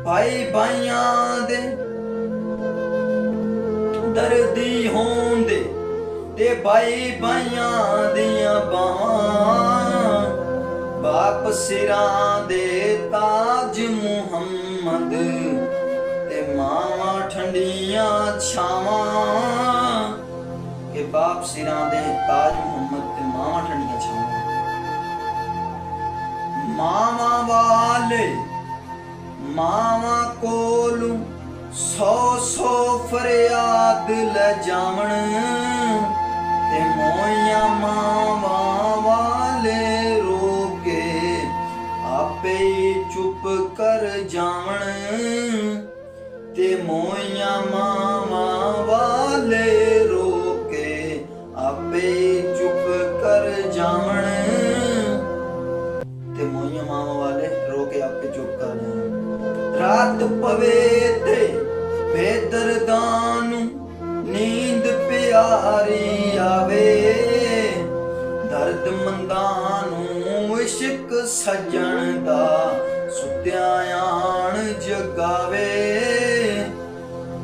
भाई भाइयां दे दर्दी होंदे ते भाई भाइयां दियां बावां बाप सिरां दे ताज मुहम्मद ते मावां ठंडियां छावां के बाप सिरां दे ताज मुहम्मद ते मावां ठंडियां छावां मावां वाले मावां कोलू सौ सौ फरियाद ले जावण ते मोइयां मावां वाले रोके आपे चुप कर जावण ते मोइयां मावां वाले रोके आपे चुप कर जावण ते मोइयां मावां वाले रोके आपे चुप कर जावण रात पवे ते बेदर्दां नूं नींद प्यारी आवे दर्द मंदां नूं इश्क सजण दा सुत्या आण जगावे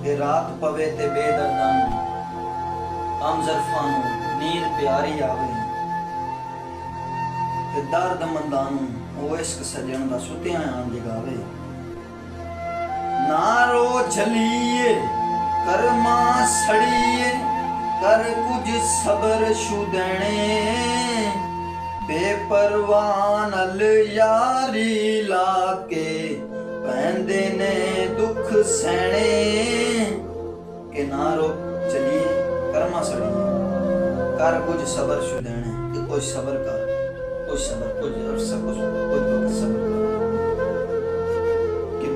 ते रात पवे ते बेदर्दां नूं हमज़रफां नूं नींद प्यारी आवे ते दर्द मंदां नूं ओ इश्क सजण दा सुत्या आण जगावे नारो झलिए कर्मा सड़िए कर कुछ सबर शुदणे बेपरवाह नल यारी लाके पैंदे ने दुख सहने के नारो चलिए कर्मा सड़िए कर कुछ सबर शुदणे कि कुछ सबर कर कुछ सबर कुछ अरसा कुछ वक्त सबर कर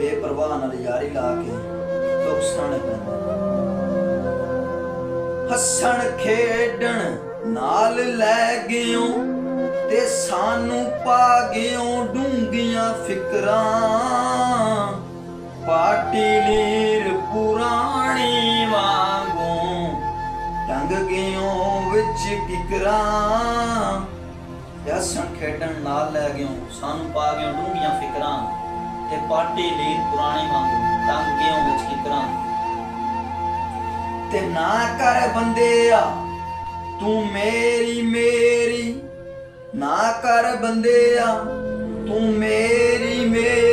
बेपरवाह नाल यारी ला के दुख सहने पैंदे हसन खेडण नाल लै गयो ते सानू पा गयो डूंगियां फिकरां पाटी लीर पुरानी वांगू टंग गयो विच किकरां हसन खेडण नाल लै गयो सानू पा गयो डूंगियां फिकरां ते पाटी लीर पुरानी वांगू टंग गयो विच किकरां ते ना कर बंदेया तू मेरी मेरी ना कर बंदेया तू मेरी मेरी